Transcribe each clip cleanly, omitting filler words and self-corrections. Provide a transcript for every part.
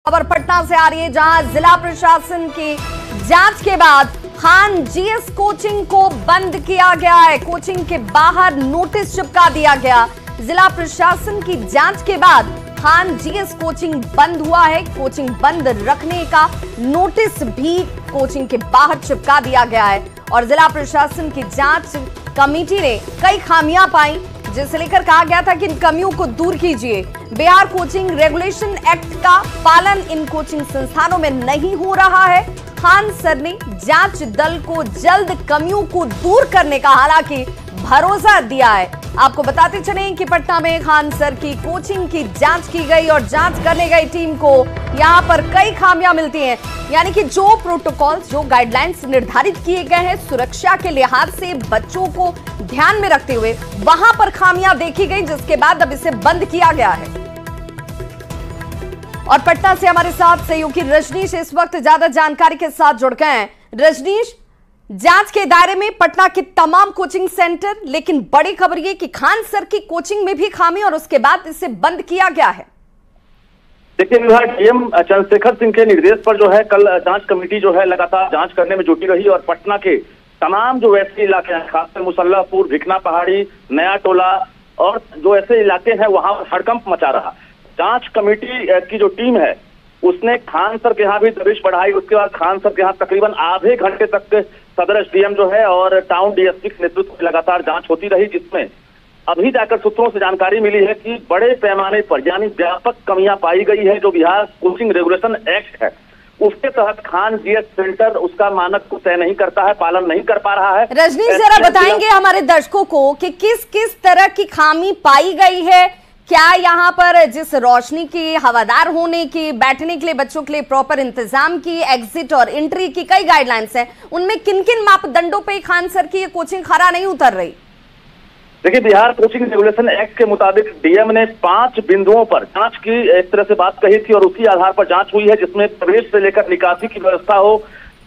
खबर पटना से आ रही है, जहां जिला प्रशासन की जांच के बाद खान जीएस कोचिंग को बंद किया गया है। कोचिंग के बाहर नोटिस चिपका दिया गया। जिला प्रशासन की जांच के बाद खान जीएस कोचिंग बंद हुआ है। कोचिंग बंद रखने का नोटिस भी कोचिंग के बाहर चिपका दिया गया है और जिला प्रशासन की जांच कमेटी ने कई खामियां पाई, जिसे लेकर कहा गया था कि इन कमियों को दूर कीजिए। बिहार कोचिंग रेगुलेशन एक्ट का पालन इन कोचिंग संस्थानों में नहीं हो रहा है। खान सर ने जांच दल को जल्द कमियों को दूर करने का हालांकि भरोसा दिया है। आपको बताते चलें कि पटना में खान सर की कोचिंग की जांच की गई और जांच करने गई टीम को यहां पर कई खामियां मिलती हैं, यानी कि जो प्रोटोकॉल, जो गाइडलाइंस निर्धारित किए गए हैं सुरक्षा के लिहाज से बच्चों को ध्यान में रखते हुए, वहां पर खामियां देखी गई, जिसके बाद अब इसे बंद किया गया है। और पटना से हमारे साथ सहयोगी रजनीश इस वक्त ज्यादा जानकारी के साथ जुड़ गए हैं। रजनीश, जांच के दायरे में पटना के तमाम कोचिंग सेंटर, लेकिन बड़ी खबर यह कि खान सर की कोचिंग में भी खामी और उसके बाद इसे बंद किया गया है। देखिए, विभाग डीएम चंद्रशेखर सिंह के निर्देश पर जो है कल जांच कमेटी जो है लगातार जांच करने में जुटी रही और पटना के तमाम जो ऐसे इलाके हैं, खासकर मुसल्लापुर, भिकना पहाड़ी, नया टोला और जो ऐसे इलाके हैं वहां हड़कंप मचा रहा। जांच कमेटी की जो टीम है उसने खान सर के यहाँ भी दबिश बढ़ाई। उसके बाद खान सर के यहाँ तकरीबन आधे घंटे तक सदर एसडीएम जो है और टाउन डीएसपी के नेतृत्व में लगातार जांच होती रही, जिसमें अभी जाकर सूत्रों से जानकारी मिली है कि बड़े पैमाने पर यानी व्यापक कमियां पाई गई है। जो बिहार कोचिंग रेगुलेशन एक्ट है उसके तहत खान जीएस सेंटर उसका मानक को तय नहीं करता है, पालन नहीं कर पा रहा है। रजनीश, जरा बताएंगे हमारे दर्शकों को कि किस किस तरह की खामी पाई गई है? क्या यहाँ पर जिस रोशनी की, हवादार होने की, बैठने के लिए बच्चों के लिए प्रॉपर इंतजाम की, एग्जिट और एंट्री की कई गाइडलाइंस हैं, उनमें किन किन मापदंडों पे खान सर की ये कोचिंग खरा नहीं उतर रही? देखिए, बिहार कोचिंग रेगुलेशन एक्ट के मुताबिक डीएम ने 5 बिंदुओं पर जांच की एक तरह से बात कही थी और उसी आधार पर जांच हुई है, जिसमें प्रवेश से लेकर निकासी की व्यवस्था हो,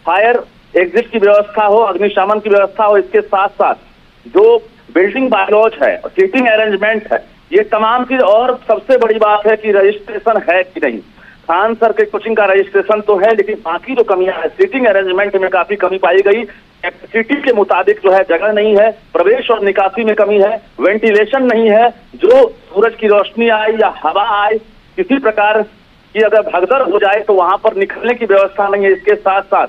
फायर एग्जिट की व्यवस्था हो, अग्निशमन की व्यवस्था हो। इसके साथ साथ जो बिल्डिंग बायलॉज है, सीटिंग अरेंजमेंट है, ये तमाम चीज। और सबसे बड़ी बात है कि रजिस्ट्रेशन है कि नहीं। खान सर के कोचिंग का रजिस्ट्रेशन तो है, लेकिन बाकी जो कमियां है, सीटिंग अरेंजमेंट में काफी कमी पाई गई। कैपेसिटी के मुताबिक जो है जगह नहीं है, प्रवेश और निकासी में कमी है, वेंटिलेशन नहीं है, जो सूरज की रोशनी आए या हवा आए, किसी प्रकार की अगर भगदड़ हो जाए तो वहां पर निकलने की व्यवस्था नहीं है। इसके साथ साथ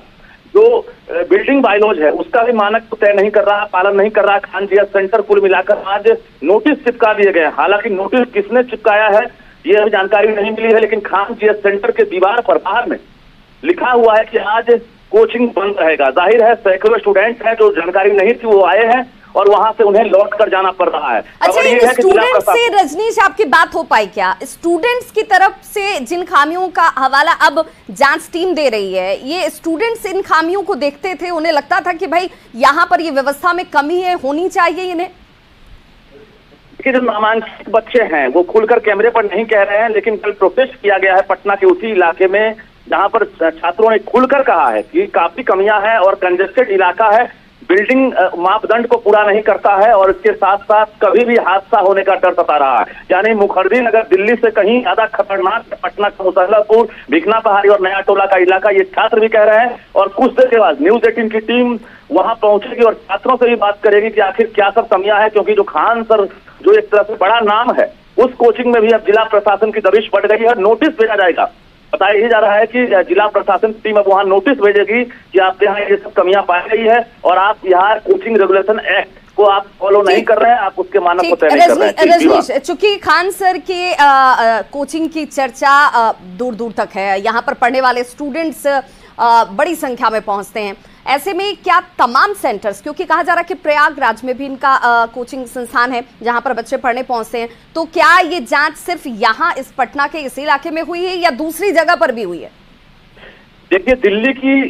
जो बिल्डिंग बायलॉज है उसका भी मानक को तय नहीं कर रहा, पालन नहीं कर रहा। खान जीएस सेंटर कुल मिलाकर आज नोटिस चिपका दिए गए। हालांकि नोटिस किसने चिपकाया है ये अभी जानकारी नहीं मिली है, लेकिन खान जीएस सेंटर के दीवार पर बाहर में लिखा हुआ है कि आज कोचिंग बंद रहेगा। जाहिर है सैकड़ों स्टूडेंट हैं जो जानकारी नहीं थी वो आए हैं और वहां से उन्हें लौट कर जाना पड़ रहा है। अच्छा, स्टूडेंट्स से रजनीश आपकी बात हो पाई क्या? स्टूडेंट्स की तरफ से जिन खामियों का हवाला अब जांच टीम दे रही है, ये स्टूडेंट्स इन खामियों को देखते थे, उन्हें लगता था कि भाई यहाँ पर ये व्यवस्था में कमी है, होनी चाहिए इन्हें? देखिए, जो नामांकित बच्चे हैं वो खुलकर कैमरे पर नहीं कह रहे हैं, लेकिन कल प्रोटेस्ट किया गया है पटना के उसी इलाके में जहां पर छात्रों ने खुलकर कहा है कि काफी कमियां हैं और कंजेस्टेड इलाका है, बिल्डिंग मापदंड को पूरा नहीं करता है और इसके साथ साथ कभी भी हादसा होने का डर सता रहा है। यानी मुखर्जी नगर दिल्ली से कहीं ज्यादा खतरनाक पटना का मुसल्लापुर, भिकना पहाड़ी और नया टोला का इलाका, ये छात्र भी कह रहे हैं। और कुछ देर के बाद न्यूज 18 की टीम वहां पहुंचेगी और छात्रों से भी बात करेगी कि आखिर क्या सब कमियां हैं, क्योंकि जो खान सर जो एक तरह से बड़ा नाम है उस कोचिंग में भी अब जिला प्रशासन की दबिश बढ़ गई है। नोटिस भेजा जाएगा। बताया ही जा रहा है कि जिला प्रशासन टीम अब वहां नोटिस भेजेगी कि आपके यहाँ ये सब कमियां पाई गई है और आप बिहार कोचिंग रेगुलेशन एक्ट को आप फॉलो नहीं कर रहे हैं, आप उसके मानक को तय नहीं कर रहे हैं। रजनीश, चूंकि खान सर के कोचिंग की चर्चा दूर दूर तक है, यहाँ पर पढ़ने वाले स्टूडेंट्स बड़ी संख्या में पहुंचते हैं, ऐसे में क्या तमाम सेंटर्स, क्योंकि कहा जा रहा है कि प्रयागराज में भी इनका कोचिंग संस्थान है जहां पर बच्चे पढ़ने पहुंचते हैं, तो क्या ये जांच सिर्फ यहाँ इस पटना के इस इलाके में हुई है या दूसरी जगह पर भी हुई है? देखिए, दिल्ली की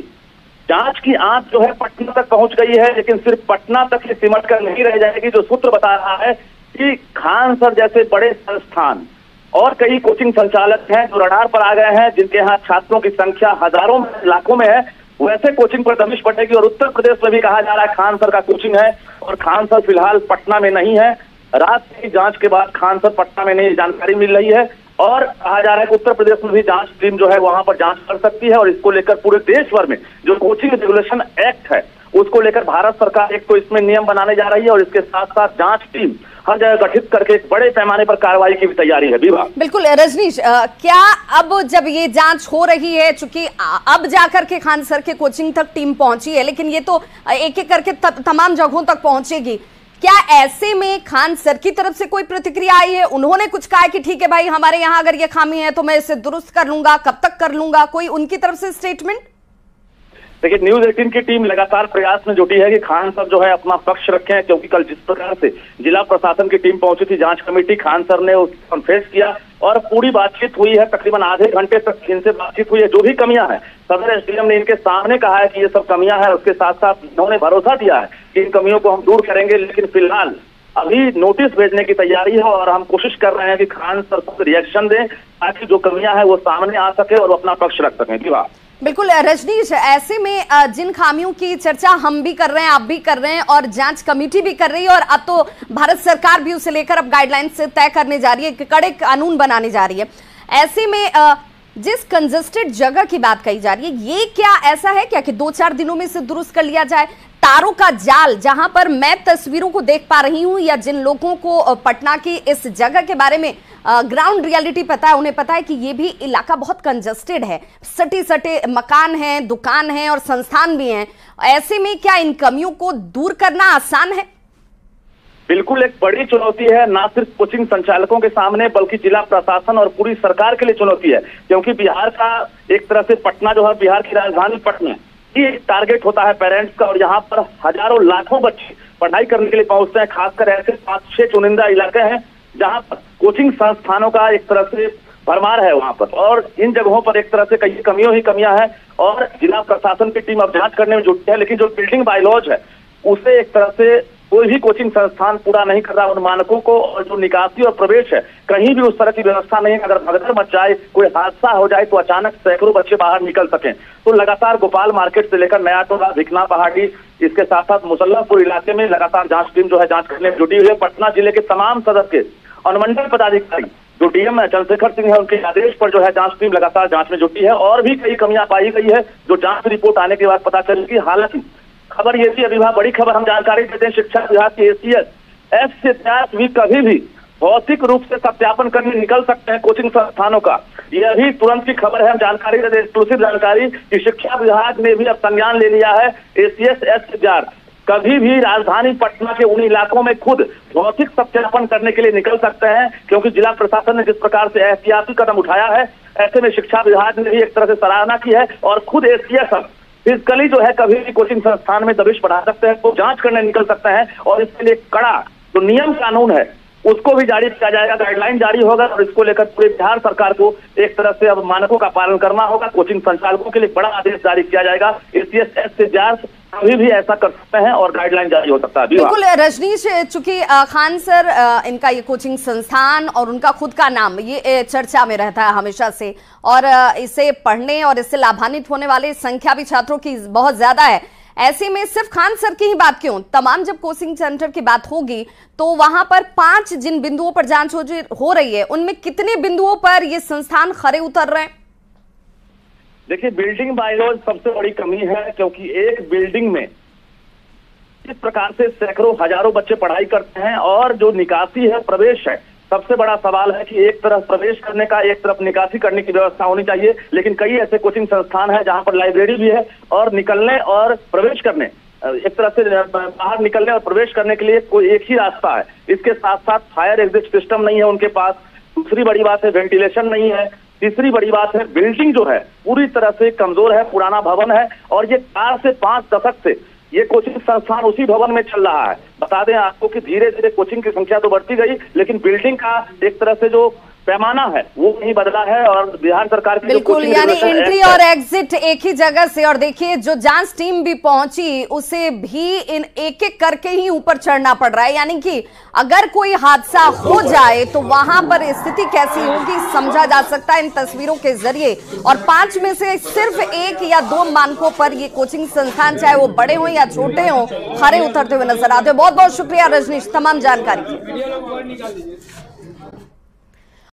जांच की आंच जो है पटना तक पहुंच गई है, लेकिन सिर्फ पटना तक ही सिमट कर नहीं रह जाएगी। जो सूत्र बता रहा है कि खान सर जैसे बड़े संस्थान और कई कोचिंग संचालक हैं जो रडार पर आ गए हैं, जिनके यहाँ छात्रों की संख्या हजारों में, लाखों में है, वैसे कोचिंग पर दबिश बढ़ेगी। और उत्तर प्रदेश में भी कहा जा रहा है खान सर का कोचिंग है और खान सर फिलहाल पटना में नहीं है। रात की जांच के बाद खान सर पटना में नहीं जानकारी मिल रही है और कहा जा रहा है कि उत्तर प्रदेश में भी जांच टीम जो है वहां पर जांच कर सकती है और इसको लेकर पूरे देश भर में जो कोचिंग रेगुलेशन एक्ट है उसको लेकर भारत सरकार एक तो इसमें नियम बनाने जा रही है और इसके साथ साथ जांच टीम हर जगह गठित करके एक बड़े पैमाने पर कार्रवाई की भी तैयारी है। विभा, बिल्कुल रजनीश, क्या अब जब ये जांच हो रही है, चूंकि अब जाकर के खान सर के कोचिंग तक टीम पहुंची है, लेकिन ये तो एक एक करके तमाम जगहों तक पहुंचेगी, क्या ऐसे में खान सर की तरफ से कोई प्रतिक्रिया आई है? उन्होंने कुछ कहा है कि ठीक है भाई, हमारे यहाँ अगर ये खामी है तो मैं इसे दुरुस्त कर लूंगा, कब तक कर लूंगा, कोई उनकी तरफ से स्टेटमेंट? देखिए, न्यूज 18 की टीम लगातार प्रयास में जुटी है कि खान सर जो है अपना पक्ष रखें, क्योंकि कल जिस प्रकार से जिला प्रशासन की टीम पहुंची थी जांच कमेटी, खान सर ने उसको कन्फेस किया और पूरी बातचीत हुई है। तकरीबन आधे घंटे तक इनसे बातचीत हुई है। जो भी कमियां हैं सदर एसडीएम ने इनके सामने कहा है कि ये सब कमियां हैं। उसके साथ साथ इन्होंने भरोसा दिया है कि इन कमियों को हम दूर करेंगे, लेकिन फिलहाल अभी नोटिस भेजने की तैयारी है और हम कोशिश कर रहे हैं कि खान सर को रिएक्शन दें ताकि जो कमियां हैं वो सामने आ सके और अपना पक्ष रख सकें। जी बिल्कुल रजनीश, ऐसे में जिन खामियों की चर्चा हम भी कर रहे हैं, आप भी कर रहे हैं और जांच कमेटी भी कर रही है और अब तो भारत सरकार भी उसे लेकर अब गाइडलाइंस तय करने जा रही है, कड़े कानून बनाने जा रही है, ऐसे में जिस कंजेस्टेड जगह की बात कही जा रही है, ये क्या ऐसा है क्या कि 2-4 दिनों में इसे दुरुस्त कर लिया जाए? तारों का जाल, जहां पर मैं तस्वीरों को देख पा रही हूं या जिन लोगों को पटना की इस जगह के बारे में ग्राउंड रियलिटी पता है, उन्हें पता है कि ये भी इलाका बहुत कंजेस्टेड है, सटे सटे मकान हैं, दुकान हैं और संस्थान भी हैं। ऐसे में क्या इन कमियों को दूर करना आसान है? बिल्कुल एक बड़ी चुनौती है, ना सिर्फ कोचिंग संचालकों के सामने बल्कि जिला प्रशासन और पूरी सरकार के लिए चुनौती है, क्योंकि बिहार का एक तरह से पटना जो है बिहार की राजधानी पटना ये एक टारगेट होता है पेरेंट्स का और यहाँ पर हजारों लाखों बच्चे पढ़ाई करने के लिए पहुंचते हैं। खासकर ऐसे 5-6 चुनिंदा इलाके हैं जहाँ पर कोचिंग संस्थानों का एक तरह से भरमार है वहां पर, और इन जगहों पर एक तरह से कई कमियां हैं और जिला प्रशासन की टीम अब जांच करने में जुटी है। लेकिन जो बिल्डिंग बायलॉज है उसे एक तरह से कोई भी कोचिंग संस्थान पूरा नहीं कर रहा उन मानकों को, और जो निकासी और प्रवेश है कहीं भी उस तरह की व्यवस्था नहीं है। अगर भगदड़ मच जाए, कोई हादसा हो जाए तो अचानक सैकड़ों बच्चे बाहर निकल सकें। तो लगातार गोपाल मार्केट से लेकर नया टोला, भिकना पहाड़ी, इसके साथ साथ मुसल्लमपुर इलाके में लगातार जांच टीम जो है जांच करने में जुटी हुई है। पटना जिले के तमाम सदर के अनुमंडल पदाधिकारी जो डीएम चंद्रशेखर सिंह है, उनके आदेश पर जो है जांच टीम लगातार जांच में जुटी है और भी कई कमियां पाई गई है जो जांच रिपोर्ट आने के बाद पता चलेगी। हालांकि खबर ये थी, अभिभावक बड़ी खबर हम जानकारी देते हैं, शिक्षा विभाग के एसीएस एस सिद्धार्थ भी कभी भी भौतिक रूप से सत्यापन करने निकल सकते हैं कोचिंग संस्थानों का। यह भी तुरंत की खबर है, हम जानकारी देते हैं, एक्सक्लूसिव जानकारी कि शिक्षा विभाग ने भी अब संज्ञान ले लिया है। एसीएस एस सिद्धार्थ कभी भी राजधानी पटना के उन इलाकों में खुद भौतिक सत्यापन करने के लिए निकल सकते हैं, क्योंकि जिला प्रशासन ने जिस प्रकार से एहतियाती कदम उठाया है, ऐसे में शिक्षा विभाग ने भी एक तरह से सराहना की है और खुद एसीएस फिजिकली जो है कभी भी कोचिंग संस्थान में दबिश बढ़ा सकते हैं, तो जांच करने निकल सकते हैं और इसके लिए कड़ा जो नियम कानून है उसको भी जारी किया जाएगा, गाइडलाइन जारी होगा और इसको लेकर पूरे बिहार सरकार को एक तरह से अब मानकों का पालन करना होगा। कोचिंग संचालकों के लिए बड़ा आदेश जारी किया जाएगा। एसीएस एस से कभी भी ऐसा कर सकते हैं और गाइडलाइन जारी हो सकता है। बिल्कुल रजनीश, चूंकि खान सर इनका ये कोचिंग संस्थान और उनका खुद का नाम ये चर्चा में रहता है हमेशा से, और इसे पढ़ने और इससे लाभान्वित होने वाले संख्या भी छात्रों की बहुत ज्यादा है। ऐसे में सिर्फ खान सर की ही बात क्यों, तमाम जब कोचिंग सेंटर की बात होगी तो वहां पर 5 जिन बिंदुओं पर जांच हो रही है, उनमें कितने बिंदुओं पर ये संस्थान खरे उतर रहे हैं? देखिए, बिल्डिंग बायलॉज सबसे बड़ी कमी है, क्योंकि एक बिल्डिंग में इस प्रकार से सैकड़ों हजारों बच्चे पढ़ाई करते हैं और जो निकासी है, प्रवेश है, सबसे बड़ा सवाल है कि एक तरफ प्रवेश करने का, एक तरफ निकासी करने की व्यवस्था होनी चाहिए। लेकिन कई ऐसे कोचिंग संस्थान है जहां पर लाइब्रेरी भी है और निकलने और प्रवेश करने, एक तरह से बाहर निकलने और प्रवेश करने के लिए कोई एक ही रास्ता है। इसके साथ साथ फायर एग्जिट सिस्टम नहीं है उनके पास। दूसरी बड़ी बात है वेंटिलेशन नहीं है। तीसरी बड़ी बात है बिल्डिंग जो है पूरी तरह से कमजोर है, पुराना भवन है और ये 4 से 5 दशक से ये कोचिंग संस्थान उसी भवन में चल रहा है। बता दें आपको कि धीरे धीरे कोचिंग की संख्या तो बढ़ती गई, लेकिन बिल्डिंग का एक तरह से जो पैमाना है वो नहीं बदला है और बिहार सरकार की बिल्कुल, यानी एंट्री और एग्जिट एक ही जगह से। और देखिए, जो जांच टीम भी पहुंची उसे भी इन एक एक करके ही ऊपर चढ़ना पड़ रहा है, यानी कि अगर कोई हादसा हो जाए तो वहां पर स्थिति कैसी होगी समझा जा सकता है इन तस्वीरों के जरिए। और 5 में से सिर्फ 1 या 2 मानकों पर ये कोचिंग संस्थान, चाहे वो बड़े हों या छोटे हों, खरे उतरते हुए नजर आते हैं। बहुत बहुत शुक्रिया रजनीश तमाम जानकारी के।